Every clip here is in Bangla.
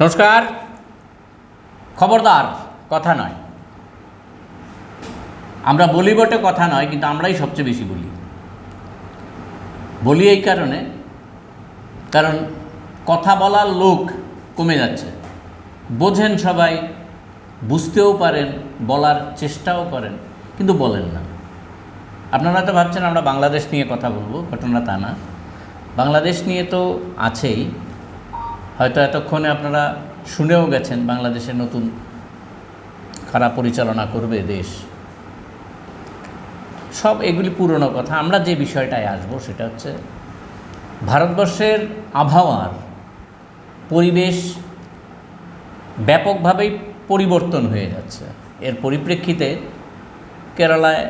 নমস্কার। খবরদার কথা নয়, আমরা বলি বটে কথা নয়, কিন্তু আমরাই সবচেয়ে বেশি বলি এই কারণ কথা বলার লোক কমে যাচ্ছে। বোঝেন সবাই, বুঝতেও পারেন, বলার চেষ্টাও করেন, কিন্তু বলেন না। আপনারা তো ভাবছেন আমরা বাংলাদেশ নিয়ে কথা বলবো, ঘটনা তা না। বাংলাদেশ নিয়ে তো আছেই, হয়তো এতক্ষণে আপনারা শুনেও গেছেন বাংলাদেশের নতুন খারাপ পরিচালনা করবে দেশ। সব এগুলি পুরনো কথা। আমরা যে বিষয়টায় আসবো সেটা হচ্ছে ভারতবর্ষের আবহাওয়ার পরিবেশ ব্যাপকভাবেই পরিবর্তন হয়ে যাচ্ছে। এর পরিপ্রেক্ষিতে কেরালায়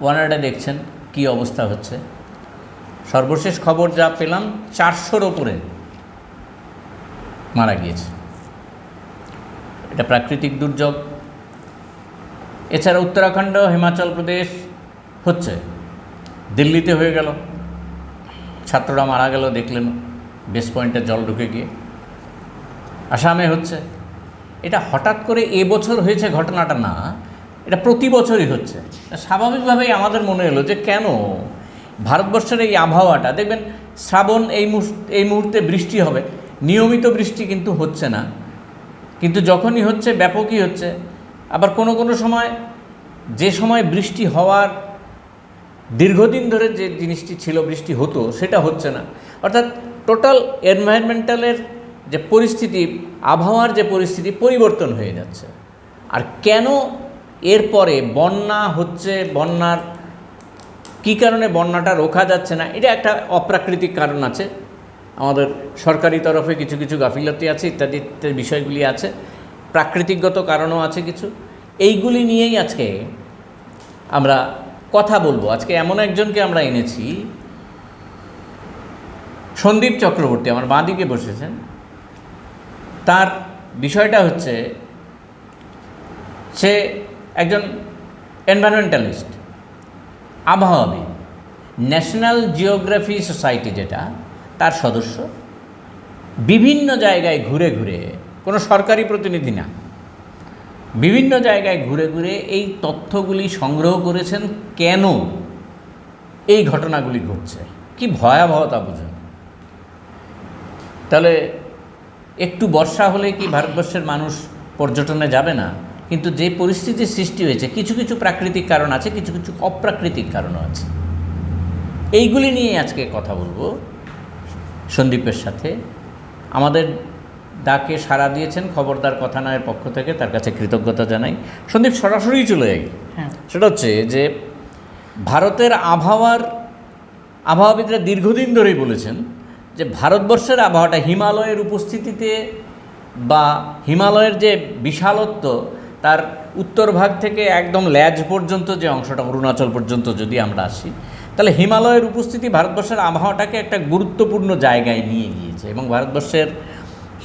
ওয়ানাডে দেখছেন কি অবস্থা হচ্ছে। সর্বশেষ খবর যা পেলাম 400-র ওপরে মারা গিয়েছে। এটা প্রাকৃতিক দুর্যোগ। এছাড়া উত্তরাখণ্ড, হিমাচল প্রদেশ হচ্ছে, দিল্লিতে হয়ে গেল, ছাত্ররা মারা গেল দেখলেন বেস পয়েন্টে জল ঢুকে গিয়ে। আসামে হচ্ছে। এটা হঠাৎ করে এবছর হয়েছে ঘটনাটা না, এটা প্রতি বছরই হচ্ছে। স্বাভাবিকভাবেই আমাদের মনে এলো যে কেন ভারতবর্ষের এই আবহাওয়াটা, দেখবেন শ্রাবণ এই মুহূর্তে বৃষ্টি হবে, নিয়মিত বৃষ্টি কিন্তু হচ্ছে না, কিন্তু যখনই হচ্ছে ব্যাপকই হচ্ছে। আবার কোনো কোনো সময় যে সময় বৃষ্টি হওয়ার দীর্ঘদিন ধরে যে জিনিসটি ছিল, বৃষ্টি হতো, সেটা হচ্ছে না। অর্থাৎ টোটাল এনভায়রনমেন্টালের যে পরিস্থিতি, আবহাওয়ার যে পরিস্থিতি পরিবর্তন হয়ে যাচ্ছে। আর কেন এরপরে বন্যা হচ্ছে, বন্যার কী কারণে বন্যাটা রোখা যাচ্ছে না, এটা একটা অপ্রাকৃতিক কারণ আছে। আমাদের সরকারি তরফে কিছু কিছু গাফিলতি আছে, ইত্যাদি ইত্যাদি বিষয়গুলি আছে, প্রাকৃতিকগত কারণও আছে কিছু। এইগুলি নিয়েই আজকে আমরা কথা বলবো। আজকে এমন একজনকে আমরা এনেছি, সন্দীপ চক্রবর্তী আমার বাঁ দিকে বসেছেন। তার বিষয়টা হচ্ছে সে একজন এনভায়রনমেন্টালিস্ট, আবহাওয়াবিদ, ন্যাশনাল জিওগ্রাফি সোসাইটি যেটা, তার সদস্য। বিভিন্ন জায়গায় ঘুরে ঘুরে, কোনো সরকারি প্রতিনিধি না, বিভিন্ন জায়গায় ঘুরে ঘুরে এই তথ্যগুলি সংগ্রহ করেছেন। কেন এই ঘটনাগুলি ঘটছে, কি ভয়াবহতা বুঝুন। তাহলে একটু বর্ষা হলে কি ভারতবর্ষের মানুষ পর্যটনে যাবে না? কিন্তু যে পরিস্থিতির সৃষ্টি হয়েছে, কিছু কিছু প্রাকৃতিক কারণ আছে, কিছু কিছু অপ্রাকৃতিক কারণও আছে। এইগুলি নিয়ে আজকে কথা বলবো সন্দীপের সাথে। আমাদের ডাকে সাড়া দিয়েছেন খবরদার কথা নয়ের পক্ষ থেকে, তার কাছে কৃতজ্ঞতা জানাই। সন্দীপ, সরাসরি চলে যাই। সেটা হচ্ছে যে ভারতের আবহাওয়াবিদরা দীর্ঘদিন ধরেই বলেছেন যে ভারতবর্ষের আবহাওয়াটা হিমালয়ের উপস্থিতিতে, বা হিমালয়ের যে বিশালত্ব, তার উত্তর ভাগ থেকে একদম ল্যাজ পর্যন্ত যে অংশটা, অরুণাচল পর্যন্ত যদি আমরা আসি, তাহলে হিমালয়ের উপস্থিতি ভারতবর্ষের আবহাওয়াটাকে একটা গুরুত্বপূর্ণ জায়গায় নিয়ে গিয়েছে। এবং ভারতবর্ষের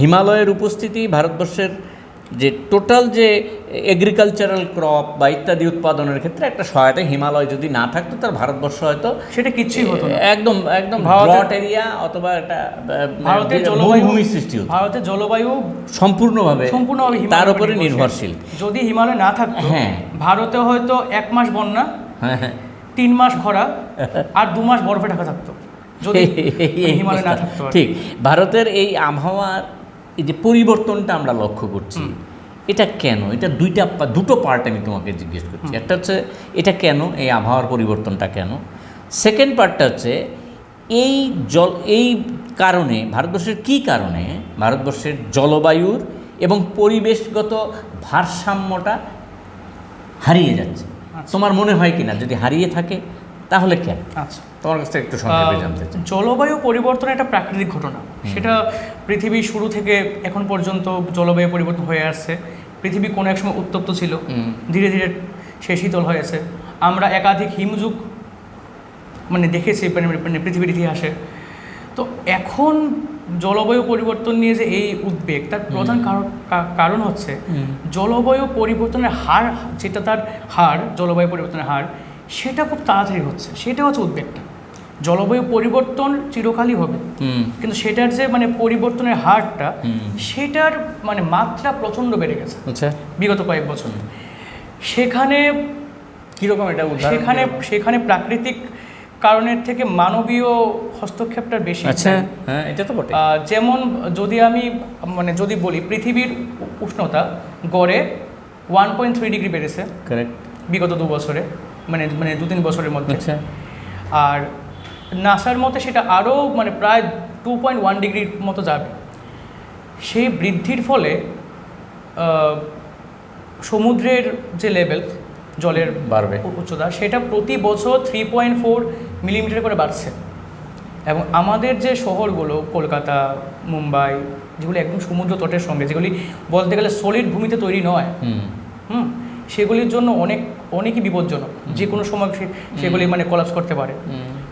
হিমালয়ের উপস্থিতি ভারতবর্ষের যে টোটাল যে এগ্রিকালচারাল ক্রপ বা ইত্যাদি উৎপাদনের ক্ষেত্রে একটা সহায়তা। হিমালয় যদি না থাকতো তার ভারতবর্ষ হয়তো সেটা কিছুই হতো না, একদম ব্রড এরিয়া অথবা একটা ভারতের জলবায়ু সৃষ্টি হতো। ভারতের জলবায়ু সম্পূর্ণভাবে তার উপরে নির্ভরশীল। যদি হিমালয় না থাকতো, হ্যাঁ, ভারতে হয়তো 1 মাস বন্যা, হ্যাঁ, 3 মাস খরা, আর 2 মাস বরফে ঢাকা থাকতো যদি হিমালয় না থাকতো। ঠিক, ভারতের এই আবহাওয়ার এই যে পরিবর্তনটা আমরা লক্ষ্য করছি, এটা কেন? এটা দুটো পার্ট আমি তোমাকে জিজ্ঞেস করছি। একটা হচ্ছে এটা কেন, এই আবহাওয়ার পরিবর্তনটা কেন। সেকেন্ড পার্টটা হচ্ছে এই কারণে ভারতবর্ষের কী কারণে ভারতবর্ষের জলবায়ুর এবং পরিবেশগত ভারসাম্যটা হারিয়ে যাচ্ছে। তোমার মনে হয় কি না, যদি হারিয়ে থাকে তাহলে কেন? আচ্ছা, তোমার কাছ থেকে একটু সংক্ষেপে জানতে চাই। জলবায়ু পরিবর্তন একটা প্রাকৃতিক ঘটনা। সেটা পৃথিবীর শুরু থেকে এখন পর্যন্ত জলবায়ু পরিবর্তন হয়ে আসছে। পৃথিবী কোনো এক সময় উত্তপ্ত ছিল, ধীরে ধীরে সে শীতল হয়েছে। আমরা একাধিক হিমযুগ দেখেছি পৃথিবীর ইতিহাসে। তো এখন জলবায়ু পরিবর্তন নিয়ে যে এই উদ্বেগ, তার প্রধান কারণ হচ্ছে জলবায়ু পরিবর্তনের হার, যেটা তার হার, জলবায়ু পরিবর্তনের হার, সেটা খুব তাড়াতাড়ি হচ্ছে। সেটা হচ্ছে উদ্বেগটা। জলবায়ু পরিবর্তন চিরকালই হবে, কিন্তু সেটার যে মানে পরিবর্তনের হারটা সেটার মানে মাত্রা প্রচণ্ড বেড়ে গেছে আচ্ছা, বিগত কয়েক বছর। সেখানে কীরকম এটা সেখানে প্রাকৃতিক কারণের থেকে মানবীয় হস্তক্ষেপটা বেশি। আচ্ছা, হ্যাঁ, এটা তো বটে। যেমন যদি বলি পৃথিবীর উষ্ণতা গড়ে 1.3 ডিগ্রি বেড়েছে কারেক্ট বিগত 2 বছরে, মানে 2-3 বছরের মধ্যে। আচ্ছা, আর নাসার মতে সেটা আরও মানে প্রায় 2.1 ডিগ্রির মতো যাবে। সেই বৃদ্ধির ফলে সমুদ্রের যে লেভেল জলের বাড়বে, উচ্চতা সেটা প্রতি বছর 3.4 মিলিমিটার করে বাড়ছে। এবং আমাদের যে শহরগুলো কলকাতা, মুম্বাই, যেগুলি একদম সমুদ্র তটের সঙ্গে, যেগুলি বলতে গেলে সলিড ভূমিতে তৈরি নয়, সেগুলির জন্য অনেকই বিপজ্জনক, যে কোনো সময় সেগুলি মানে কোলাপস করতে পারে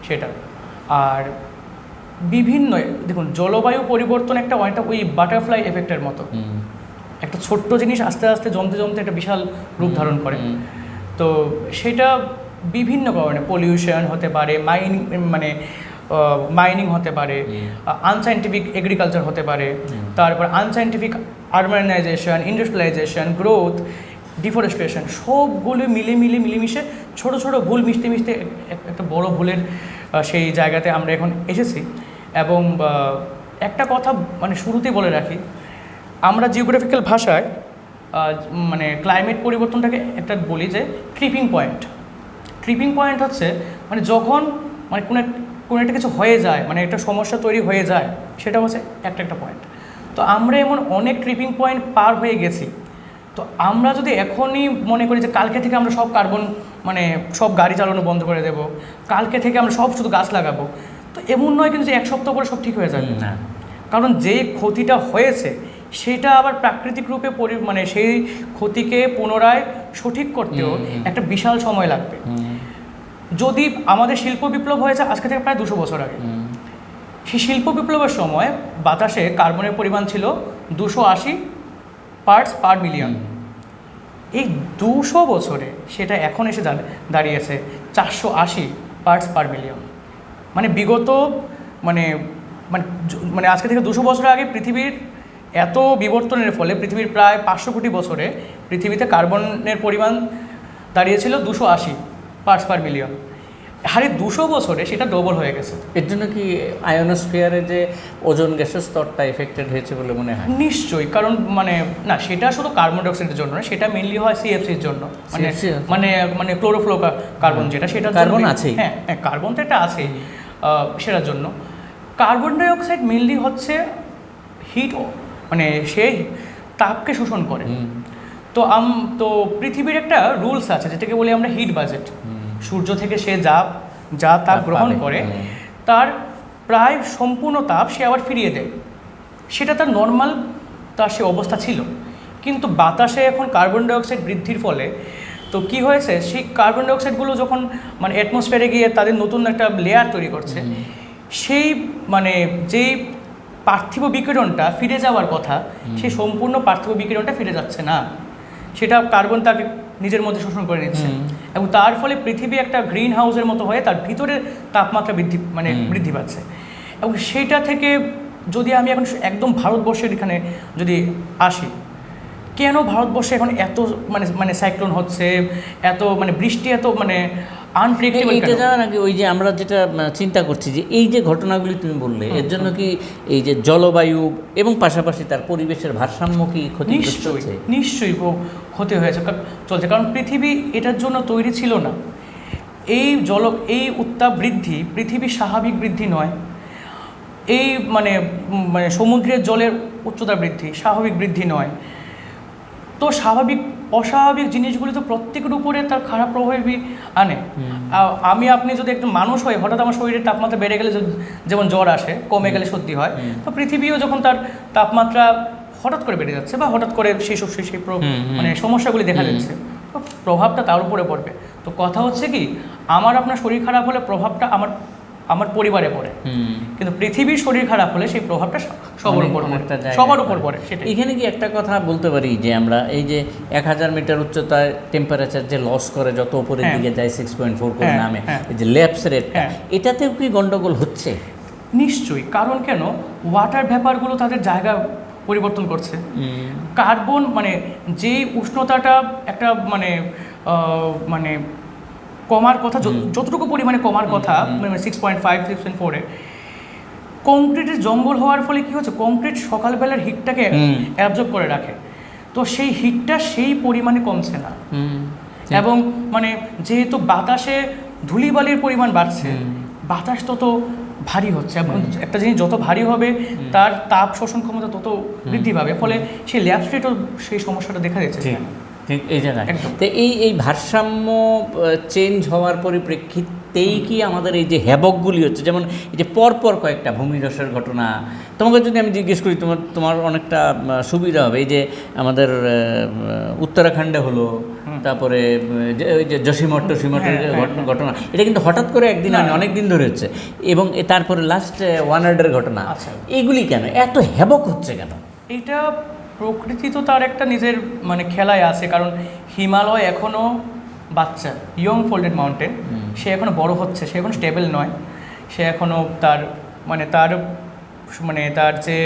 সেটা। আর বিভিন্ন দেখুন, জলবায়ু পরিবর্তন অনেকটা ওই বাটারফ্লাই এফেক্টের মতো, একটা ছোট্ট জিনিস আস্তে আস্তে জমতে জমতে একটা বিশাল রূপ ধারণ করে। তো সেটা বিভিন্ন কারণে, পলিউশন হতে পারে, মাইনিং হতে পারে, আনসাইন্টিফিক এগ্রিকালচার হতে পারে, তারপর unscientific urbanisation, industrialisation, growth, deforestation, সবগুলো মিলেমিশে ছোট ছোট ভুল মিশতে একটা বড় ভুলের সেই জায়গাতে আমরা এখন এসেছি। এবং একটা কথা মানে শুরুতেই বলে রাখি, আমরা জিওগ্রাফিক্যাল ভাষায় মানে ক্লাইমেট পরিবর্তনটাকে একটা বলি যে ট্রিপিং পয়েন্ট হচ্ছে মানে যখন মানে কোনো একটা কিছু হয়ে যায়, মানে একটা সমস্যা তৈরি হয়ে যায়, সেটা হচ্ছে একটা পয়েন্ট। তো আমরা এমন অনেক ট্রিপিং পয়েন্ট পার হয়ে গেছি। তো আমরা যদি এখনই মনে করি যে কালকে থেকে আমরা সব গাড়ি চালানো বন্ধ করে দেব, কালকে থেকে আমরা শুধু গাছ লাগাবো, তো এমন নয় কিন্তু যে 1 সপ্তাহ পরে সব ঠিক হয়ে যাবে না। কারণ যে ক্ষতিটা হয়েছে সেটা আবার প্রাকৃতিক রূপে মানে সেই ক্ষতিকে পুনরায় সঠিক করতেও একটা বিশাল সময় লাগবে। যদি আমাদের শিল্প বিপ্লব হয়েছে আজকে থেকে প্রায় 200 বছর আগে, সেই শিল্প বিপ্লবের সময় বাতাসে কার্বনের পরিমাণ ছিল 280 পার্টস পার মিলিয়ন। এই 200 বছরে সেটা এখন এসে দাঁড়িয়েছে 480 পার্টস পার মিলিয়ন। মানে বিগত মানে মানে মানে আজকে থেকে 200 বছর আগে পৃথিবীর এত বিবর্তনের ফলে পৃথিবীর প্রায় 500 কোটি বছরে পৃথিবীতে কার্বনের পরিমাণ দাঁড়িয়েছিল 280 পার্টস পার মিলিয়ন। হারে 200 বছরে সেটা ডবল হয়ে গেছে। এর জন্য কি আয়োনোস্ফিয়ারে যে ওজোন গ্যাসের স্তরটা এফেক্টেড হয়েছে বলে মনে হয়? নিশ্চয়ই, কারণ না সেটা শুধু কার্বন ডাইঅক্সাইডের জন্য না, সেটা মেইনলি হয় সিএফসির জন্য, মানে ক্লোরোফ্লোরো কার্বন, যেটা সেটা কার্বন আছে। হ্যাঁ, কার্বন তো একটা আছে, সেটার জন্য। কার্বন ডাইঅক্সাইড মেইনলি হচ্ছে হিট, মানে সে তাপকে শোষণ করে। তো পৃথিবীর একটা রুলস আছে যেটাকে বলি আমরা হিট বাজেট। সূর্য থেকে সে যা তাপ গ্রহণ করে তার প্রায় সম্পূর্ণ তাপ সে আবার ফিরিয়ে দেয়, সেটা তার নর্মাল তার সে অবস্থা ছিল। কিন্তু বাতাসে এখন কার্বন ডাইঅক্সাইড বৃদ্ধির ফলে তো কি হয়েছে, সেই কার্বন ডাইঅক্সাইডগুলো যখন মানে অ্যাটমসফিয়ারে গিয়ে তাদের নতুন একটা লেয়ার তৈরি করছে, সেই মানে যেই পার্থিব বিকিরণটা ফিরে যাওয়ার কথা, সেই সম্পূর্ণ পার্থিব বিকিরণটা ফিরে যাচ্ছে না, সেটা কার্বন তাকে নিজের মধ্যে শোষণ করে নিচ্ছে। এবং তার ফলে পৃথিবী একটা গ্রিন হাউসের মতো হয়ে তার ভিতরে তাপমাত্রা বৃদ্ধি পাচ্ছে। এবং সেইটা থেকে যদি আমি এখন একদম ভারতবর্ষের এখানে যদি আসি, কেন ভারতবর্ষে এখন এত মানে সাইক্লোন হচ্ছে, এত মানে বৃষ্টি এত মানে আনপ্রেডিক্টেবল? এইটা জানার আগে ওই যে আমরা যেটা চিন্তা করছি যে এই যে ঘটনাগুলি তুমি বললে, এর জন্য কি এই যে জলবায়ু এবং পাশাপাশি তার পরিবেশের ভারসাম্য কি ক্ষতিগ্রস্ত হচ্ছে? নিশ্চয়ই ক্ষতি হয়েছে চলছে, কারণ পৃথিবী এটার জন্য তৈরি ছিল না। এই উত্তাপ বৃদ্ধি পৃথিবীর স্বাভাবিক বৃদ্ধি নয়। এই মানে সমুদ্রের জলের উচ্চতা বৃদ্ধি স্বাভাবিক বৃদ্ধি নয়। তো অস্বাভাবিক জিনিসগুলি তো প্রত্যেকের উপরে তার খারাপ প্রভাবই আনে। আপনি যদি একদম মানুষ হয়, হঠাৎ আমার শরীরের তাপমাত্রা বেড়ে গেলে যেমন জ্বর আসে, কমে গেলে সর্দি হয়, তো পৃথিবীও যখন তার তাপমাত্রা হঠাৎ করে বেড়ে যাচ্ছে বা হঠাৎ করে সেই মানে সমস্যাগুলি দেখা দিচ্ছে, তো প্রভাবটা তার উপরে পড়বে। তো কথা হচ্ছে কি, আমার আপনার শরীর খারাপ হলে প্রভাবটা আমার আমার পরিবারে পড়ে, কিন্তু পৃথিবীর শরীর খারাপ হলে সেই প্রভাবটা সবার উপর পড়ে, অনেকটা জায়গায় সবার উপর পড়ে। সেটাই এখানে কি একটা কথা বলতে পারি যে আমরা এই যে 1000 মিটার উচ্চতায় টেম্পারেচার যে লস করে যত উপরের হ্যাঁ। দিকে যায় 6.4 করে হ্যাঁ, নামে, হ্যাঁ। এই যে ল্যাপস রেটটা, হ্যাঁ। এটাতেও কি গন্ডগোল হচ্ছে? নিশ্চয়ই, কারণ কেন, ওয়াটার ভ্যাপারগুলো তাদের জায়গা পরিবর্তন করছে। কার্বন মানে যে উষ্ণতাটা একটা মানে মানে কমার কথা, যতটুকু পরিমাণে কমার কথা, মানে 6.5 6.4-এ, কংক্রিটের জঙ্গল হওয়ার ফলে কি হচ্ছে, কংক্রিট সকালবেলার হিটটাকে অ্যাবজর্ব করে রাখে, তো সেই হিটটা সেই পরিমাণে কমছে না। এবং মানে যেহেতু বাতাসে ধূলিবালির পরিমাণ বাড়ছে, বাতাস তত ভারী হচ্ছে, এবং একটা জিনিস যত ভারী হবে তার তাপ শোষণ ক্ষমতা তত বৃদ্ধি পাবে, ফলে সেই ল্যাব স্টেটও সেই সমস্যাটা দেখা দিচ্ছে। ঠিক এই জায়গায় একদম। তো এই ভারসাম্য চেঞ্জ হওয়ার পরিপ্রেক্ষিতেই কি আমাদের এই যে হ্যাবকগুলি হচ্ছে, যেমন এই যে পরপর কয়েকটা ভূমিধসের ঘটনা, তোমাকে যদি আমি জিজ্ঞেস করি তোমার অনেকটা সুবিধা হবে। এই যে আমাদের উত্তরাখণ্ডে হলো, তারপরে ওই যে জসিমঠ ঘটনা, এটা কিন্তু হঠাৎ করে একদিন হয় না, অনেক দিন ধরে হচ্ছে, এবং তারপরে লাস্ট ওয়ানার্ডের ঘটনা। এইগুলি কেন এত হ্যাবক হচ্ছে কেন? এটা প্রকৃতি তো তার একটা নিজের মানে খেলায় আছে, কারণ হিমালয় এখনও বাচ্চা, ইয়ং ফোল্ডেড মাউন্টেন, সে এখনও বড় হচ্ছে, সে এখন স্টেবল নয়, সে এখনও তার যে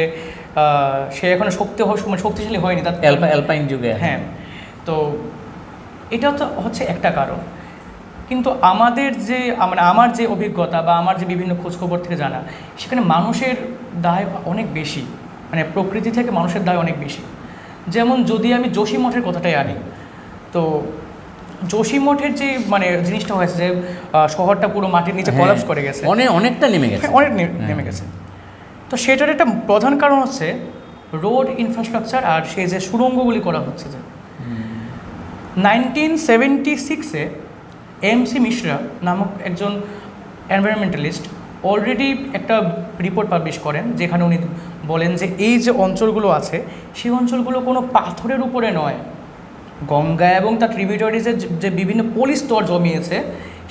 সে এখনও শক্তিশালী হয়নি তার অ্যালপাইন যুগে। হ্যাঁ, তো এটা তো হচ্ছে একটা কারণ। কিন্তু আমাদের যে আমার যে অভিজ্ঞতা বা আমার যে বিভিন্ন খোঁজখবর থেকে জানা, সেখানে মানুষের দায় অনেক বেশি, মানে প্রকৃতি থেকে মানুষের দায় অনেক বেশি। যেমন যদি আমি জসিমঠের কথাটাই আনি, তো জসিমঠের যে মানে জিনিসটা হয়েছে যে শহরটা পুরো মাটির নিচে কলাপস করে গেছে, অনেকটা নেমে গেছে, অনেক নেমে গেছে। তো সেটার একটা প্রধান কারণ হচ্ছে রোড ইনফ্রাস্ট্রাকচার, আর সেই যে সুড়ঙ্গগুলি করা হচ্ছে। যে 1976-এ এম.সি. মিশ্রা নামক একজন এনভায়রনমেন্টালিস্ট অলরেডি একটা রিপোর্ট পাবলিশ করেন, যেখানে উনি বলেন যে এই যে অঞ্চলগুলো আছে, সেই অঞ্চলগুলো কোনো পাথরের উপরে নয়, গঙ্গা এবং তার ট্রিবিউটারিজের যে বিভিন্ন পলি স্তর জমিয়েছে,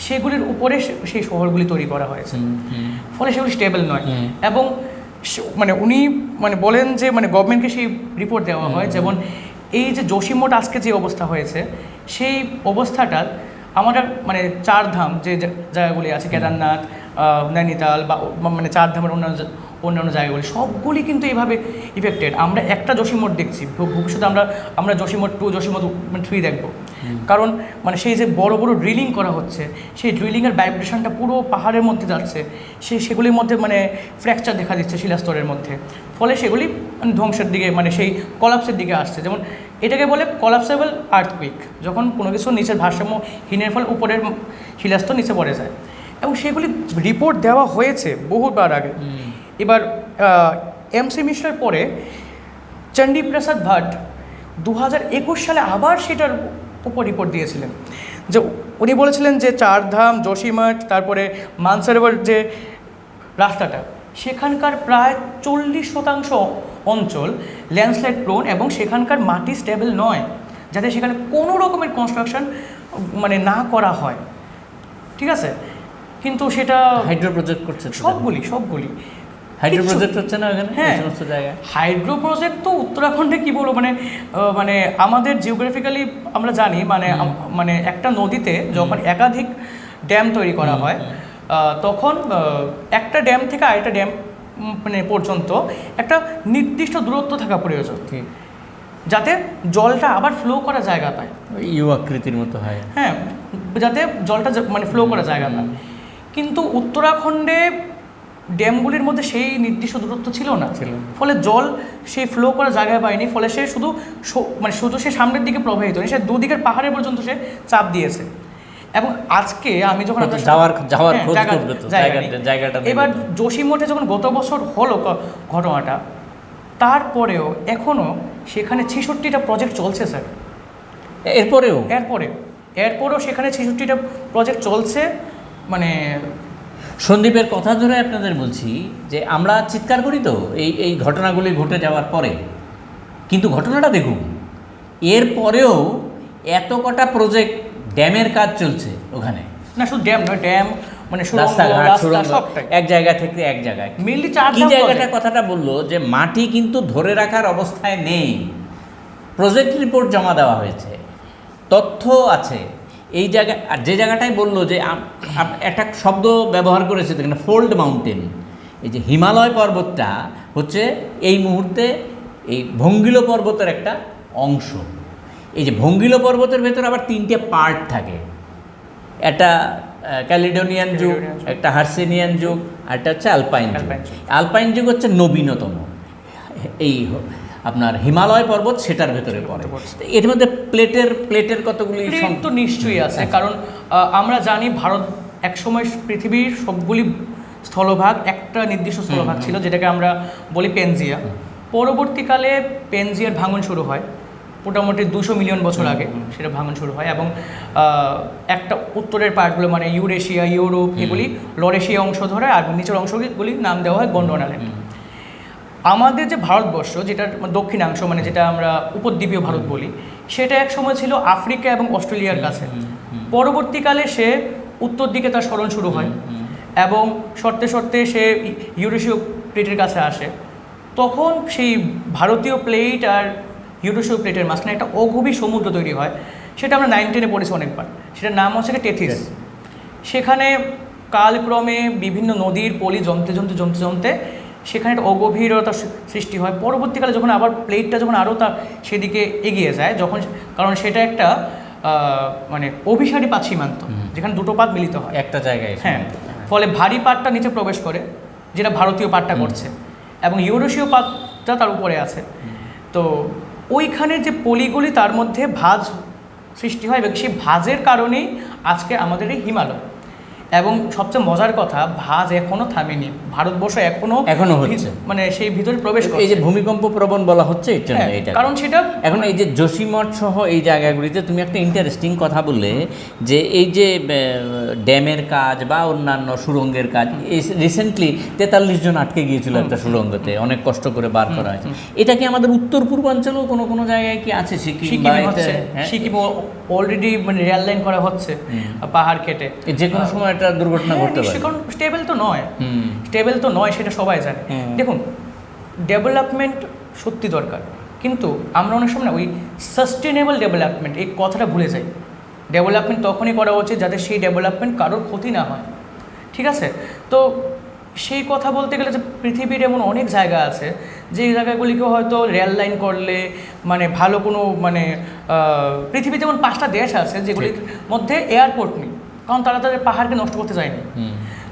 সেগুলির উপরে সেই শহরগুলি তৈরি করা হয়েছে, ফলে সেগুলি স্টেবল নয়। এবং মানে উনি মানে বলেন যে মানে গভর্নমেন্টকে সেই রিপোর্ট দেওয়া হয়, যেমন এই যে জসিমঠ আজকে যে অবস্থা হয়েছে, সেই অবস্থাটা আমরা মানে চারধাম যে জায়গাগুলি আছে, কেদারনাথ, নৈনিতাল বা মানে চারধামের অন্যান্য জায়গাগুলি, সবগুলি কিন্তু এইভাবে ইফেক্টেড। আমরা একটা জসিমঠ দেখছি, ভবিষ্যতে আমরা জসিমঠ 2, জসিমঠ 3 দেখব, কারণ মানে সেই যে বড় বড় ড্রিলিং করা হচ্ছে, সেই ড্রিলিংয়ের ভাইব্রেশনটা পুরো পাহাড়ের মধ্যে যাচ্ছে, সেগুলির মধ্যে মানে ফ্র্যাকচার দেখা দিচ্ছে শিলাস্তরের মধ্যে, ফলে সেগুলি মানে ধ্বংসের দিকে, মানে সেই কলাপসের দিকে আসছে। যেমন এটাকে বলে কলাপসেবল আর্থকুইক, যখন কোনো কিছু নিচের ভারসাম্যহীনের ফলে উপরের শিলাস্তর নিচে পড়ে যায়, এবং সেগুলি রিপোর্ট দেওয়া হয়েছে বহুবার আগে। এবার এম.সি. মিশ্রার পরে চণ্ডীপ্রসাদ ভাট 2021 সালে আবার সেটার উপর রিপোর্ট দিয়েছিলেন, যে উনি বলেছিলেন যে চারধাম, জসিমঠ, তারপরে মানসরোবর যে রাস্তাটা, সেখানকার প্রায় 40% অঞ্চল ল্যান্ডস্লাইড প্রোন, এবং সেখানকার মাটি স্টেবল নয়, যাতে সেখানে কোনো রকমের কনস্ট্রাকশন মানে না করা হয়, ঠিক আছে। কিন্তু সেটা হাইড্রো প্রজেক্ট করছে, সবগুলি হাইড্রো প্রজেক্ট হচ্ছে না ওখানে, হ্যাঁ সমস্ত জায়গায় হাইড্রো প্রজেক্ট তো উত্তরাখণ্ডে কি বলবো, মানে আমাদের জিওগ্রাফিক্যালি আমরা জানি, মানে একটা নদীতে যখন একাধিক ড্যাম তৈরি করা হয়, তখন একটা ড্যাম থেকে আরেকটা ড্যাম মানে পর্যন্ত একটা নির্দিষ্ট দূরত্ব থাকা প্রয়োজন, যাতে জলটা আবার ফ্লো করা জায়গা পায়, ইউ আকৃতির মতো হয়, হ্যাঁ, যাতে জলটা মানে ফ্লো করা জায়গা পায়। কিন্তু উত্তরাখণ্ডে ড্যামগুলির মধ্যে সেই নির্দিষ্ট দূরত্ব ছিল না, ফলে জল সেই ফ্লো করা জায়গায় পায়নি, ফলে সে শুধু সে সামনের দিকে প্রবাহিত হয়নি, সে দুদিকের পাহাড়ের পর্যন্ত সে চাপ দিয়েছে। এবং আজকে আমি যখন এবার জসিমঠে যখন গত বছর হলো ঘটনাটা, তারপরেও এখনও সেখানে 66টা প্রজেক্ট চলছে স্যার, এরপরেও সেখানে 66টা প্রজেক্ট চলছে। মানে সন্দীপের কথা ধরে আপনাদের বলছি যে আমরা চিৎকার করি তো এই ঘটনাগুলি ঘটে যাওয়ার পরে, কিন্তু ঘটনাটা দেখুন, এরপরেও এত কটা প্রজেক্ট, ড্যামের কাজ চলছে ওখানে, না শুধু ড্যাম নয়, ড্যাম মানে সুড়ঙ্গ, রাস্তাঘাট, রাস্তা সুড়ঙ্গ, সবটাই এক জায়গা থেকে এক জায়গায়। মেনলি 4 কি ধাপ জায়গাটা কথাটা বললো যে মাটি কিন্তু ধরে রাখার অবস্থায় নেই, প্রজেক্ট রিপোর্ট জমা দেওয়া হয়েছে, তথ্য আছে এই জায়গা। আর যে জায়গাটায় বললো যে একটা শব্দ ব্যবহার করেছে এখানে, ফোল্ড মাউন্টেন, এই যে হিমালয় পর্বতটা হচ্ছে এই মুহূর্তে এই ভঙ্গিলো পর্বতের একটা অংশ। এই যে ভঙ্গিলো পর্বতের ভেতর আবার 3টে পার্ট থাকে, একটা ক্যালিডোনিয়ান যুগ, একটা হার্সেনিয়ান যুগ, আর একটা হচ্ছে আলপাইন যুগ। আলপাইন যুগ হচ্ছে নবীনতম, এই আপনার হিমালয় পর্বত সেটার ভেতরে পড়ে। এর মধ্যে প্লেটের কতগুলি প্লেট তো নিশ্চয়ই আছে, কারণ আমরা জানি ভারত একসময় পৃথিবীর সবগুলি স্থলভাগ একটা নির্দিষ্ট স্থলভাগ ছিল, যেটাকে আমরা বলি পেনজিয়া। পরবর্তীকালে পেনজিয়ার ভাঙন শুরু হয়, মোটামুটি 200 মিলিয়ন বছর আগে সেটা ভাঙন শুরু হয়, এবং একটা উত্তরের পার্টগুলো মানে ইউরেশিয়া, ইউরোপ, এগুলি লরেশিয়া অংশ ধরে, আর নিচের অংশগুলি নাম দেওয়া হয় গন্ডোনাল্যান্ড। আমাদের যে ভারতবর্ষ, যেটা দক্ষিণাংশ মানে যেটা আমরা উপদ্বীপীয় ভারত বলি, সেটা এক সময় ছিল আফ্রিকা এবং অস্ট্রেলিয়ার কাছে। পরবর্তীকালে সে উত্তর দিকে তার সরণ শুরু হয়, এবং সরতে সরতে সে ইউরেশীয় প্লেটের কাছে আসে। তখন সেই ভারতীয় প্লেট আর ইউরেশীয় প্লেটের মাঝখানে একটা অগভীর সমুদ্র তৈরি হয়, সেটা আমরা 9-10-এ পড়েছি অনেকবার। সেটার নাম হচ্ছে টেথিস। সেখানে কালক্রমে বিভিন্ন নদীর পলি জমতে সেখানে একটা অগভীরতা সৃষ্টি হয়। পরবর্তীকালে যখন আবার প্লেটটা যখন আরও তার সেদিকে এগিয়ে যায়, কারণ সেটা একটা মানে অভিসারী পাত সীমান্ত, যেখানে দুটো পাত মিলিত হয় একটা জায়গায়। হ্যাঁ, ফলে ভারী পাতটা নিচে প্রবেশ করে, যেটা ভারতীয় পাতটা করছে, এবং ইউরেশীয় পাতটা তার উপরে আছে। তো ওইখানে যে পলিগুলি, তার মধ্যে ভাঁজ সৃষ্টি হয়, এবং সেই ভাঁজের কারণেই আজকে আমাদের এই হিমালয়। এবং সবচেয়ে মজার কথা, ভাঁজ এখনো থামেনি, ভারতবর্ষ এখনো হচ্ছে, মানে সেই ভিতরে প্রবেশ করছে। এই যে ভূমিকম্প প্রবণ বলা হচ্ছে এটা, কারণ সেটা এখন এই যে যোশীমঠ সহ এই জায়গাগুলিতে তুমি একটা ইন্টারেস্টিং কথা বললে, যে এই যে ড্যামের কাজ বা অন্যান্য সুড়ঙ্গের কাজ, রিসেন্টলি 43 জন আটকে গিয়েছিল একটা সুড়ঙ্গতে, অনেক কষ্ট করে বার করা হয়েছে। এটা কি আমাদের উত্তর পূর্বাঞ্চলেও কোনো জায়গায় কি আছে? সিকিম অলরেডি মানে রেল লাইন করা হচ্ছে পাহাড় কেটে, যে কোনো সময় একটা দুর্ঘটনা ঘটতে পারে। স্টেবল তো নয়, সেটা সবাই জানে। দেখুন, ডেভেলপমেন্ট সত্যি দরকার, কিন্তু আমরা অনেক সময় না ওই সাস্টেনেবল ডেভেলপমেন্ট এই কথাটা ভুলে যাই। ডেভেলপমেন্ট তখনই করা উচিত যাতে সেই ডেভেলপমেন্ট কারোর ক্ষতি না হয়, ঠিক আছে? তো সেই কথা বলতে গেলে যে পৃথিবীর এমন অনেক জায়গা আছে যে জায়গাগুলিকে হয়তো রেল লাইন করলে মানে ভালো কোনো মানে পৃথিবীতে যেমন 5টা দেশ আছে যেগুলির মধ্যে এয়ারপোর্ট নেই, কারণ তারা তাদের পাহাড়কে নষ্ট করতে চায়নি।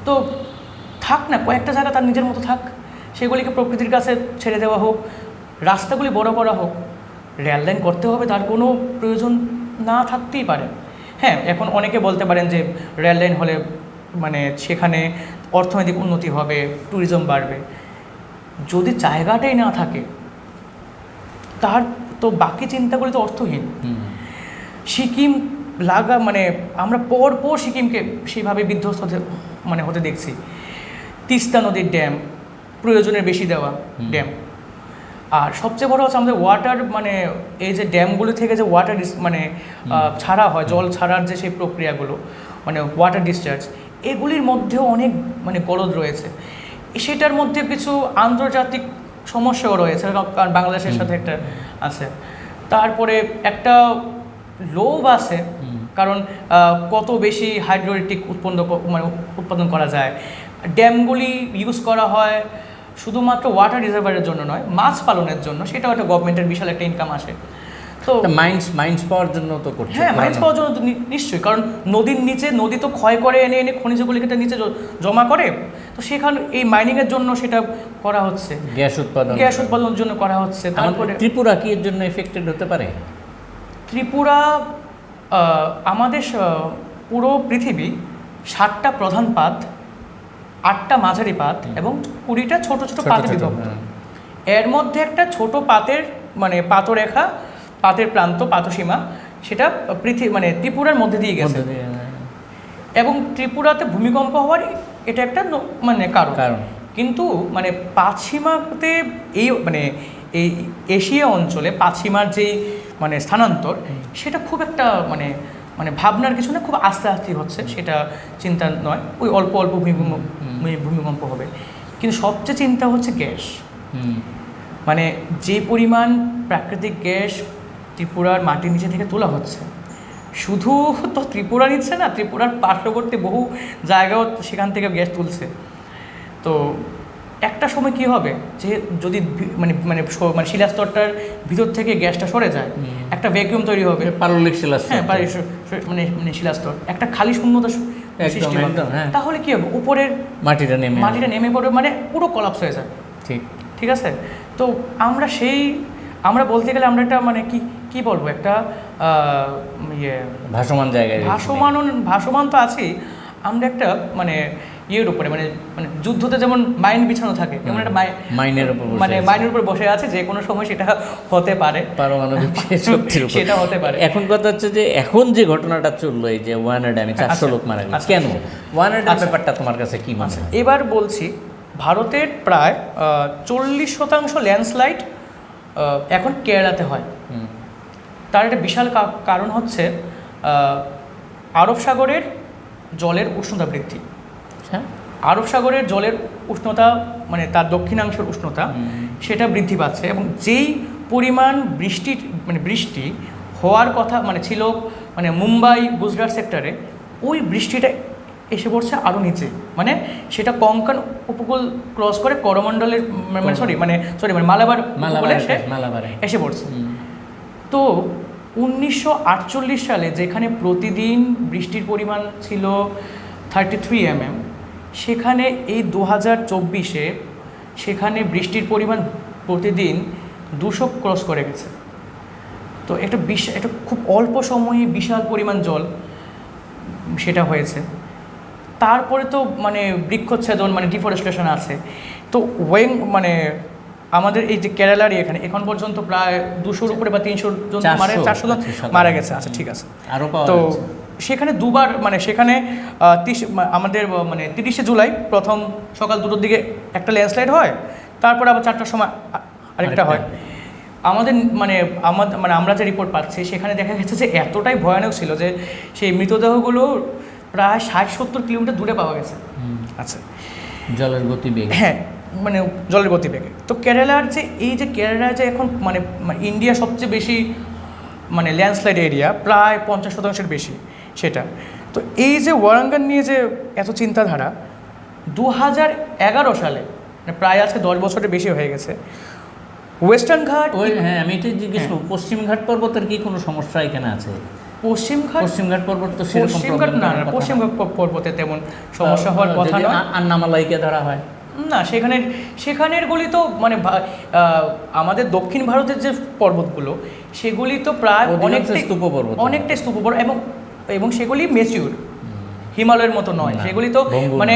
তো থাক না, কয়েকটা জায়গা তার নিজের মতো থাক, সেগুলিকে প্রকৃতির কাছে ছেড়ে দেওয়া হোক, রাস্তাগুলি বড় করা হোক। রেল লাইন করতে হবে তার কোনো প্রয়োজন না থাকতেই পারে। হ্যাঁ, এখন অনেকে বলতে পারেন যে রেল লাইন হলে মানে সেখানে অর্থনৈতিক উন্নতি হবে, ট্যুরিজম বাড়বে। যদি জায়গাটাই না থাকে, তার তো বাকি চিন্তাগুলি তো অর্থহীন। সিকিম মানে আমরা পর সিকিমকে সেইভাবে বিধ্বস্ত হতে দেখছি। তিস্তা নদীর ড্যাম, প্রয়োজনের বেশি দেওয়া ড্যাম, আর সবচেয়ে বড় হচ্ছে আমাদের ওয়াটার মানে এই যে ড্যামগুলো থেকে যে ওয়াটার মানে ছাড়া হয়, জল ছাড়ার যে সেই প্রক্রিয়াগুলো মানে ওয়াটার ডিসচার্জ, এগুলির মধ্যেও অনেক মানে গলদ রয়েছে। সেটার মধ্যে কিছু আন্তর্জাতিক সমস্যাও রয়েছে, কারণ বাংলাদেশের সাথে একটা আছে। তারপরে একটা লোভ আছে, কারণ কত বেশি হাইড্রোইলেকট্রিক উৎপাদন করা যায়। ড্যামগুলি ইউজ করা হয় শুধুমাত্র ওয়াটার রিজার্ভারের জন্য নয়, মাছ পালনের জন্য, সেটাও একটা গভর্নমেন্টের বিশাল একটা ইনকাম আসে। তো মাইন্স পাওয়ার জন্য তো করছে। হ্যাঁ, মাইন্স পাওয়ার জন্য তো নিশ্চয়ই, কারণ নদীর নিচে নদী তো ক্ষয় করে এনে খনিজগুলিকে নিচে জমা করে, তো সেখানে এই মাইনিংয়ের জন্য সেটা করা হচ্ছে, গ্যাস উৎপাদনের জন্য করা হচ্ছে। তারপরে ত্রিপুরা কি এর জন্য এফেক্টেড হতে পারে? ত্রিপুরা আমাদের পুরো পৃথিবী 7টা প্রধান পাত, 8টা মাঝারি পাত এবং 20টা ছোট ছোট পাতে বিভক্ত। এর মধ্যে একটা ছোট পাতের মানে পাতরেখা, পাতের প্রান্ত, পাতসীমা, সেটা মানে ত্রিপুরার মধ্যে দিয়ে গেছে, এবং ত্রিপুরাতে ভূমিকম্প হওয়ার এটা একটা মানে কারণ। কিন্তু মানে পাতসীমাতে এই মানে এই এশিয়া অঞ্চলে পাতসীমার যেই মানে স্থানান্তর, সেটা খুব একটা মানে মানে ভাবনার কিছু না, খুব আস্তে আস্তে হচ্ছে, সেটা চিন্তা নয়, ওই অল্প অল্প ভূমিকম্প হবে। কিন্তু সবচেয়ে চিন্তা হচ্ছে গ্যাস, মানে যে পরিমাণ প্রাকৃতিক গ্যাস ত্রিপুরার মাটির নিচে থেকে তোলা হচ্ছে, শুধু তো ত্রিপুরা নিচ্ছে না, ত্রিপুরার পার্শ্ববর্তী বহু জায়গাও সেখান থেকে গ্যাস তুলছে। তো একটা সময় কি হবে, যে যদি মানে মানে মানে শিলাস্তরটার ভিতর থেকে গ্যাসটা সরে যায়, একটা ভ্যাকুয়াম তৈরি হবে, পারলিক শিলাস্তর, হ্যাঁ মানে মানে শিলাস্তর, একটা খালি শূন্যতা সৃষ্টি হবে। তাহলে কি হবে, উপরের মাটিটা নেমে পড়বে, মানে পুরো কলাপস হয়ে যায়। ঠিক আছে। তো আমরা বলতে গেলে আমরা একটা মানে কি বলবো, একটা ভাসমান জায়গায়, ভাসমান তো আছি আমরা, একটা মানে ইয়ের উপরে, মানে মানে যুদ্ধতে যেমন মাইন বিছানো থাকে, যেমন একটা মাইনের উপর বসে আছে, যে কোনো সময় সেটা হতে পারে, পারমাণবিক শক্তির উপর সেটা হতে পারে। এখন কথা হচ্ছে যে এখন যে ঘটনাটা চললো, এই যে ওয়ানার ড্যামে 400 লোক মারা গেছে, কেন ওয়ানার ড্যাম ব্যাপারটা তোমার কাছে কি মনে হয়? এবার বলছি, ভারতের প্রায় 40% ল্যান্ডস্লাইড এখন কেরালাতে হয়। তার একটা বিশাল কারণ হচ্ছে আরব সাগরের জলের উষ্ণতা বৃদ্ধি। আরব সাগরের জলের উষ্ণতা, মানে তার দক্ষিণাংশের উষ্ণতা, সেটা বৃদ্ধি পাচ্ছে, এবং যেই পরিমাণ বৃষ্টি হওয়ার কথা মানে ছিল, মানে মুম্বাই গুজরাট সেক্টরে, ওই বৃষ্টিটা এসে পড়ছে আরও নিচে, মানে সেটা কঙ্কন উপকূল ক্রস করে করমণ্ডলের মানে মালাবার এসে পড়ছে। তো 1948 সালে যেখানে প্রতিদিন বৃষ্টির পরিমাণ ছিল 33 mm, সেখানে এই 2024-এ সেখানে বৃষ্টির পরিমাণ প্রতিদিন 200 ক্রস করে গেছে। তো একটা খুব অল্প সময়ে বিশাল পরিমাণ জল সেটা হয়েছে। তারপরে তো মানে বৃক্ষচ্ছেদন, মানে ডিফরেস্টেশন আছে। তো মানে আমাদের এই যে কেরালারই এখন পর্যন্ত প্রায় 200-র উপরে বা 300 জন 400 জন মারা গেছে। আচ্ছা, ঠিক আছে। তো সেখানে দুবার, মানে সেখানে আমাদের মানে 30শে জুলাই প্রথম সকাল 2টোর দিকে একটা ল্যান্ডস্লাইড হয়, তারপরে আবার 4টার সময় আরেকটা হয়। আমাদের মানে আমরা যে রিপোর্ট পাচ্ছি, সেখানে দেখা গেছে যে এতটাই ভয়ানক ছিল যে সেই মৃতদেহগুলো প্রায় 60-70 কিলোমিটার দূরে পাওয়া গেছে। আচ্ছা, জলের গতিবেগ, হ্যাঁ, মানে জলের গতিবেগে। তো কেরালার যে এখন মানে ইন্ডিয়া সবচেয়ে বেশি মানে ল্যান্ডস্লাইড এরিয়া, প্রায় 50% বেশি সেটা। তো এই যে ওয়ারাঙ্গান নিয়ে যে এত চিন্তাধারা, 2011 সালে, মানে প্রায় আজকে 10 বছরের বেশি হয়ে গেছে, ওয়েস্টার্ন ঘাট, হ্যাঁ আমি এটাই জিজ্ঞেস করব, পশ্চিম ঘাট পর্বতের কি কোনো সমস্যা এখানে আছে? পশ্চিম ঘাট পর্বত তো সেরকম পশ্চিম ঘাট পর্বতে তেমন সমস্যা হওয়ার কথা নয়। আন্নামালাইকে ধরা হয় না, সেখানের গুলি তো মানে আমাদের দক্ষিণ ভারতের যে পর্বতগুলো, সেগুলি তো প্রায় অনেকটাই স্তূপ পর্বত, এবং সেগুলি ম্যাচিউর, হিমালয়ের মতো নয়। সেগুলি তো মানে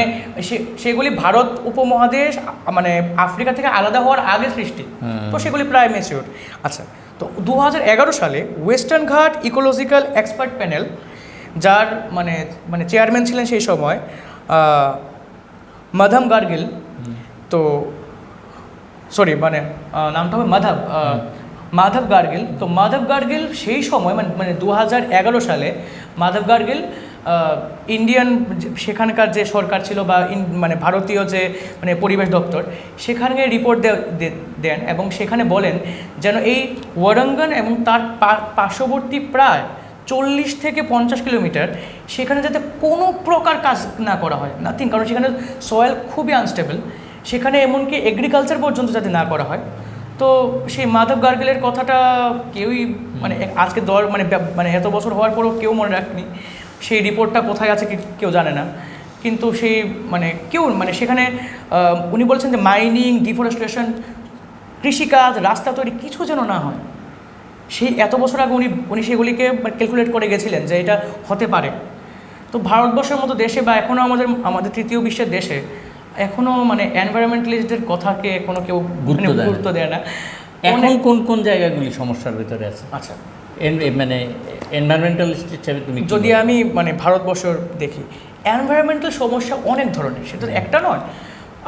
সেগুলি ভারত উপমহাদেশ মানে আফ্রিকা থেকে আলাদা হওয়ার আগে সৃষ্টি, তো সেগুলি প্রায় ম্যাচিউর। আচ্ছা, তো 2011 সালে ওয়েস্টার্ন ঘাট ইকোলজিক্যাল এক্সপার্ট প্যানেল, যার মানে চেয়ারম্যান ছিলেন সেই সময় মাধব গার্গিল, তো সরি মানে নামটা হবে মাধব গার্গিল। তো মাধব গার্গিল সেই সময় মানে 2011 সালে মাধব গার্গিল ইন্ডিয়ান সেখানকার যে সরকার ছিল বা মানে ভারতীয় যে মানে পরিবেশ দপ্তর, সেখানে রিপোর্ট দেন, এবং সেখানে বলেন যেন এই ওয়ারাঙ্গান এবং তার পার্শ্ববর্তী প্রায় 40 থেকে 50 কিলোমিটার সেখানে যাতে কোনো প্রকার কাজ না করা হয়, নাথিং, কারণ সেখানে সয়েল খুবই আনস্টেবল, সেখানে এমনকি এগ্রিকালচার পর্যন্ত যাতে না করা হয়। তো সেই মাধব গার্গিলের কথাটা কেউই মানে আজকে মানে এত বছর হওয়ার পরও কেউ মনে রাখেনি। সেই রিপোর্টটা কোথায় আছে কেউ জানে না, কিন্তু সেই মানে কেউ মানে সেখানে উনি বলছেন যে মাইনিং, ডিফরেস্টেশন, কৃষিকাজ, রাস্তা তৈরি কিছু যেন না হয়। সেই এত বছর আগে উনি সেগুলিকে ক্যালকুলেট করে গেছিলেন যে এটা হতে পারে। তো ভারতবর্ষের মতো দেশে বা এখনও আমাদের তৃতীয় বিশ্বের দেশে এখনও মানে এনভায়রনমেন্টালিস্টদের কথাকে এখনও কেউ গুরুত্ব দেয় না। এখন কোন জায়গাগুলি সমস্যার ভিতরে আছে? আচ্ছা, মানে এনভায়রনমেন্টালিস্ট হিসেবে তুমি যদি আমি মানে ভারতবর্ষ দেখি, এনভায়রনমেন্টাল সমস্যা অনেক ধরনের, সেটা একটা নয়।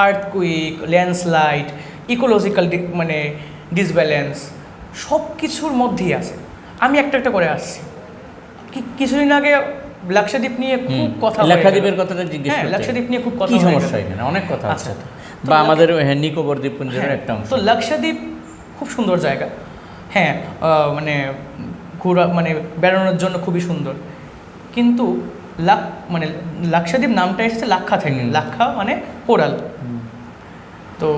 আর্থকুইক, ল্যান্ডস্লাইড, ইকোলজিক্যাল মানে ডিসব্যালেন্স, সব কিছুর মধ্যেই আছে। আমি একটা করে আসছি। কিছুদিন আগে লাক্ষাদ্বীপ নিয়ে খুব কথা হয়ে গেল। লাক্ষাদ্বীপের কথাটা জিজ্ঞেস হ্যাঁ, করতে। লাক্ষাদ্বীপ নিয়ে খুব কথা কি হয়ে গেল। সমস্যা এখানে? অনেক কথা আছে আচ্ছা। বা আমাদের নিকোবর দ্বীপপুঞ্জের একটা অংশ। তো লাক্ষাদ্বীপ খুব সুন্দর জায়গা, হ্যাঁ, মানে ঘোরা মানে বেড়ানোর জন্য খুবই সুন্দর, কিন্তু মানে লাক্ষাদ্বীপ নামটা এসেছে লাক্ষা থেকে। লাক্ষা মানে কোরাল। তো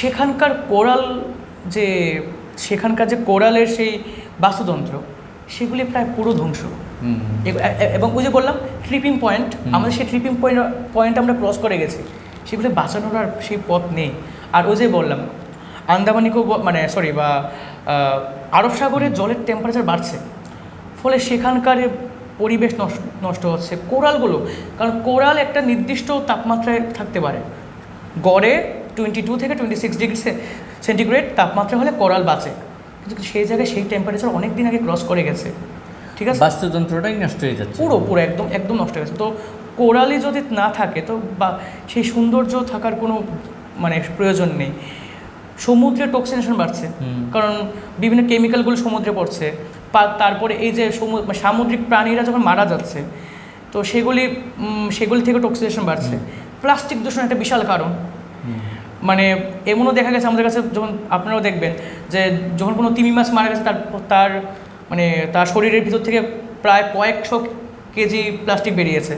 সেখানকার কোরাল যে সেখানকার যে কোরালের সেই বাস্তুতন্ত্র, সেগুলি প্রায় পুরো ধ্বংস। এবং ওই যে বললাম ট্রিপিং পয়েন্ট, আমাদের সেই ট্রিপিং পয়েন্ট আমরা ক্রস করে গেছি, সেগুলো বাঁচানোর আর সেই পথ নেই। আর ওই যে বললাম আন্দামান নিকোবর মানে সরি বা আরব সাগরের জলের টেম্পারেচার বাড়ছে, ফলে সেখানকার পরিবেশ নষ্ট হচ্ছে। কোরালগুলো, কারণ কোরাল একটা নির্দিষ্ট তাপমাত্রায় থাকতে পারে, গড়ে 22 থেকে 26 ডিগ্রি সেন্টিগ্রেড তাপমাত্রা হলে কোরাল বাঁচে, কিন্তু সেই জায়গায় সেই টেম্পারেচার অনেক দিন আগে ক্রস করে গেছে, ঠিক আছে? বাস্তুতন্ত্রটাই নষ্ট হয়ে যাচ্ছে পুরো একদম নষ্ট হয়ে গেছে। তো কোরালই যদি না থাকে, তো বা সেই সৌন্দর্য থাকার কোনো মানে প্রয়োজন নেই। সমুদ্রে টক্সিনেশন বাড়ছে, কারণ বিভিন্ন কেমিক্যালগুলো সমুদ্রে পড়ছে। তারপরে এই যে সামুদ্রিক প্রাণীরা যখন মারা যাচ্ছে, তো সেগুলি থেকে টক্সিনেশন বাড়ছে। প্লাস্টিক দূষণ একটা বিশাল কারণ। মানে এমনও দেখা গেছে আমাদের কাছে, যখন আপনারাও দেখবেন যে যখন কোনো তিমি মাছ মারা গেছে, তার মানে তার শরীরের ভিতর থেকে প্রায় কয়েকশো কেজি প্লাস্টিক বেরিয়েছে।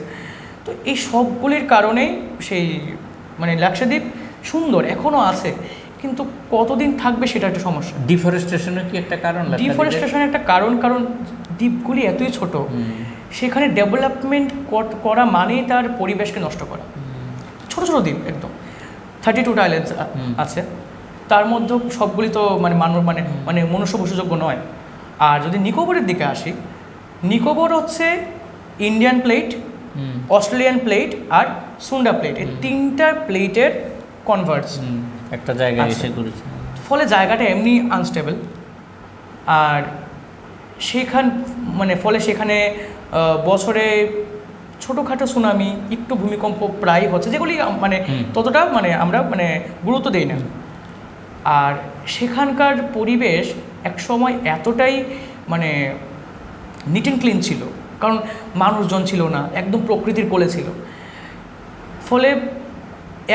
তো এই সবগুলির কারণেই সেই মানে লাক্ষাদ্বীপ সুন্দর এখনও আছে, কিন্তু কতদিন থাকবে সেটা একটা সমস্যা। ডিফরেস্টেশনের কি একটা কারণ? ডিফরেস্টেশনের একটা কারণ দ্বীপগুলি এতই ছোট, সেখানে ডেভেলপমেন্ট করা মানেই তার পরিবেশকে নষ্ট করা। ছোট ছোট দ্বীপ, একদম 32টা আইল্যান্ডস আছে, তার মধ্যে সবগুলি তো মানে মানে মনুষ্য বসবাসযোগ্য নয়। আর যদি নিকোবরের দিকে আসি, নিকোবর হচ্ছে ইন্ডিয়ান প্লেট, অস্ট্রেলিয়ান প্লেট আর সুন্ডা প্লেট, এই তিনটা প্লেটের কনভার্স একটা জায়গায় এসে করেছে, ফলে জায়গাটা এমনি আনস্টেবল। আর ফলে সেখানে বছরে ছোটোখাটো সুনামি, একটু ভূমিকম্প প্রায় হচ্ছে, যেগুলি মানে ততটা মানে আমরা মানে গুরুত্ব দিই না। আর সেখানকার পরিবেশ একসময় এতটাই মানে নিট অ্যান্ড ক্লিন ছিল, কারণ মানুষজন ছিল না, একদম প্রকৃতির কোলে ছিল। ফলে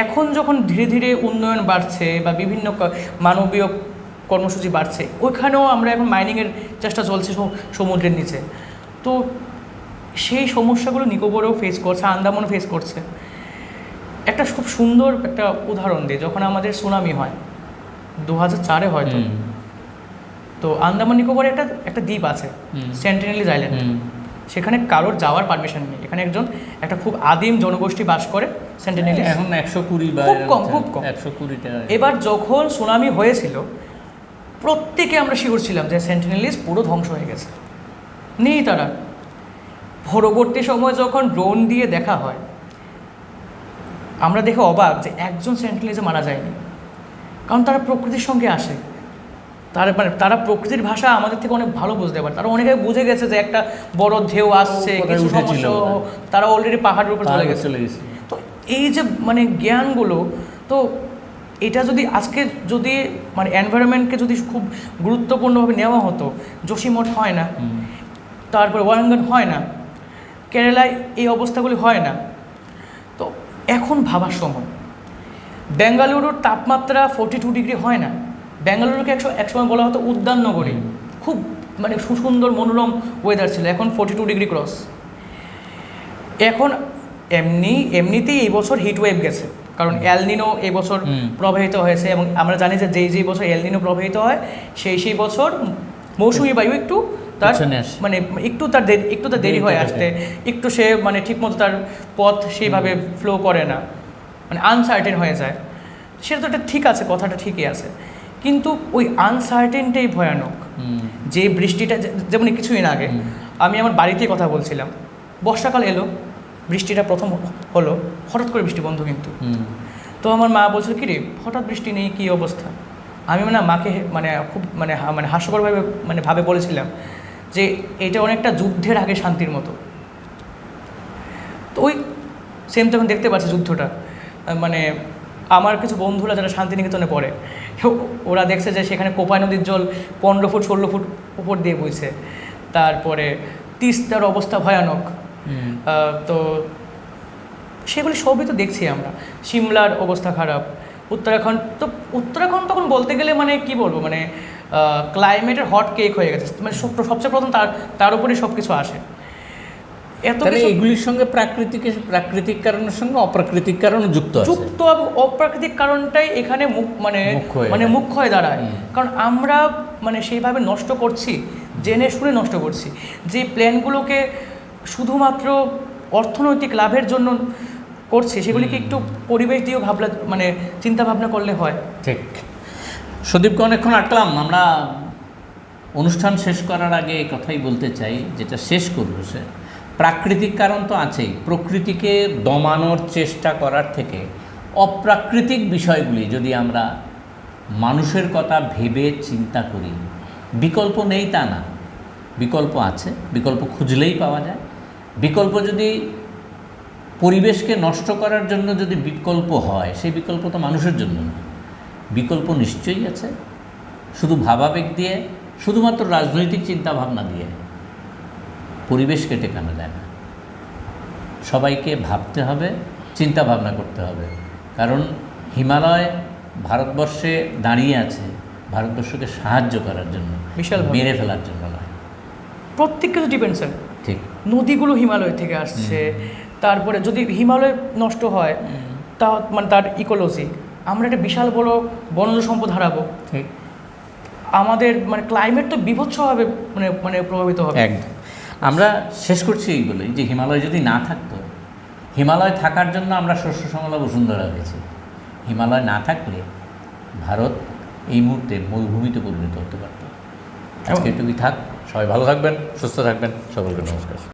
এখন যখন ধীরে ধীরে উন্নয়ন বাড়ছে বা বিভিন্ন মানবীয় কর্মসূচি বাড়ছে, ওইখানেও আমরা এখন মাইনিংয়ের চেষ্টা চলছে সমুদ্রের নিচে। তো সেই সমস্যাগুলো নিকোবরেও ফেস করছে, আন্দামানও ফেস করছে। একটা খুব সুন্দর একটা উদাহরণ দিই, যখন আমাদের সুনামি হয় 2004-এ হয়তো, তো আন্দামান নিকোবরে একটা দ্বীপ আছে সেন্টিনেলিজ আইল্যান্ড, সেখানে কারোর যাওয়ার পারমিশন নেই। এখানে একটা খুব আদিম জনগোষ্ঠী বাস করে সেন্টিনেলিজ, এখন 120 বা খুব কম 120টা। এবার যখন সুনামি হয়েছিল, প্রত্যেকে আমরা শিওর ছিলাম যে সেন্টিনেলিজ পুরো ধ্বংস হয়ে গেছে, নেই তারা। পরবর্তী সময় যখন ড্রোন দিয়ে দেখা হয়, আমরা দেখে অবাক যে একজন সেন্টিনেলিজে মারা যায়নি, কারণ তারা প্রকৃতির সঙ্গে আসে। তারা প্রকৃতির ভাষা আমাদের থেকে অনেক ভালো বুঝতে পারে। তারা অনেকে বুঝে গেছে যে একটা বড় ঢেউ আসছে, কিছু সমস্যা, তারা অলরেডি পাহাড়ের উপর চলে গেছে। তো এই যে মানে জ্ঞানগুলো, তো এটা যদি মানে এনভায়রনমেন্টকে যদি খুব গুরুত্বপূর্ণভাবে নেওয়া হতো, যোশীমঠ হয় না, তারপরে ওয়ারাঙ্গন হয় না, কেরালায় এই অবস্থাগুলি হয় না। তো এখন ভাবার সময়। বেঙ্গালুরুর তাপমাত্রা 42 ডিগ্রি হয় না। বেঙ্গালুরুকে একসময় বলা হতো উদ্যান নগরী, খুব মানে সুন্দর মনোরম ওয়েদার ছিল, এখন 42 ডিগ্রি ক্রস। এখন এমনিতেই এই বছর হিট ওয়েভ গেছে, কারণ এল নিনো এই বছর প্রবাহিত হয়েছে, এবং আমরা জানি যে যেই বছর এল নিনো প্রবাহিত হয়, সেই বছর মৌসুমি বায়ু একটু তার মানে একটু তার দেরি হয়ে আসতে, একটু সে মানে ঠিকমতো তার পথ সেইভাবে ফ্লো করে না, মানে আনসার্টেন হয়ে যায়। সেটা তো একটা ঠিক আছে, কথাটা ঠিকই আছে, কিন্তু ওই আনসার্টেনটাই ভয়ানক। যে বৃষ্টিটা, যেমন কিছুদিন আগে আমি আমার বাড়িতেই কথা বলছিলাম, বর্ষাকাল এলো, বৃষ্টিটা প্রথম হলো, হঠাৎ করে বৃষ্টি বন্ধ। কিন্তু তো আমার মা বলছিল, কি রে হঠাৎ বৃষ্টি নেই, কী অবস্থা? আমি মাকে মানে খুব মানে হাস্যকরভাবে ভাবে বলেছিলাম যে এটা অনেকটা যুদ্ধের আগে শান্তির মতো। তো ওই সেম তখন দেখতে পাচ্ছি যুদ্ধটা, মানে আমার কিছু বন্ধুরা যারা শান্তিনিকেতনে পড়ে, ওরা দেখছে যে সেখানে কোপাই নদীর জল 15 ফুট 16 ফুট উপর দিয়ে বইছে। তারপরে তিস্তার অবস্থা ভয়ানক। তো সেগুলি সবই তো দেখছি আমরা। সিমলার অবস্থা খারাপ, উত্তরাখণ্ড তখন বলতে গেলে মানে কি বলবো, মানে ক্লাইমেটের হট কেক হয়ে গেছে, মানে সবচেয়ে প্রথম তার উপরেই সব কিছু আসে। তাহলে এগুলির সঙ্গে প্রাকৃতিক কারণের সঙ্গে অপ্রাকৃতিক কারণও যুক্ত এবং অপ্রাকৃতিক কারণটাই এখানে মুখ্য হয়ে দাঁড়ায়। কারণ আমরা মানে সেইভাবে নষ্ট করছি, জেনে শুনে নষ্ট করছি। যে প্ল্যানগুলোকে শুধুমাত্র অর্থনৈতিক লাভের জন্য করছে, সেগুলিকে একটু পরিবেশ দিয়েও মানে চিন্তা ভাবনা করলে হয়। ঠিক। সুদীপকে অনেকক্ষণ আটলাম। আমরা অনুষ্ঠান শেষ করার আগে এই কথাই বলতে চাই, যেটা শেষ করবো, সে প্রাকৃতিক কারণ তো আছেই, প্রকৃতিকে দমানোর চেষ্টা করার থেকে অপ্রাকৃতিক বিষয়গুলি যদি আমরা মানুষের কথা ভেবে চিন্তা করি, বিকল্প নেই তা না, বিকল্প আছে, বিকল্প খুঁজলেই পাওয়া যায়। বিকল্প যদি পরিবেশকে নষ্ট করার জন্য যদি বিকল্প হয়, সেই বিকল্প তো মানুষের জন্য না, বিকল্প নিশ্চয়ই আছে। শুধু ভাবাবেগ দিয়ে, শুধুমাত্র রাজনৈতিক চিন্তা ভাবনা দিয়ে পরিবেশকে টেকানো যায় না। সবাইকে ভাবতে হবে, চিন্তা ভাবনা করতে হবে। কারণ হিমালয় ভারতবর্ষে দাঁড়িয়ে আছে ভারতবর্ষকে সাহায্য করার জন্য, মেরে ফেলার জন্য নয়। প্রত্যেক কিছু ডিপেন্ড স্যার। ঠিক। নদীগুলো হিমালয় থেকে আসছে, তারপরে যদি হিমালয় নষ্ট হয় তা মানে তার ইকোলজি, আমরা একটা বিশাল বড় বনজ সম্পদ হারাবো। ঠিক। আমাদের মানে ক্লাইমেট তো বিভৎসভাবে মানে প্রভাবিত হবে। একদম। আমরা শেষ করছি এইগুলোই, যে হিমালয় যদি না থাকতো, হিমালয় থাকার জন্য আমরা শস্য শ্যামলা বসুন্ধরা হয়েছি। হিমালয় না থাকলে ভারত এই মুহূর্তে মরুভূমিতে পরিণত হতে পারত। আজকে এটুকুই থাক। সবাই ভালো থাকবেন, সুস্থ থাকবেন। সকলকে নমস্কার।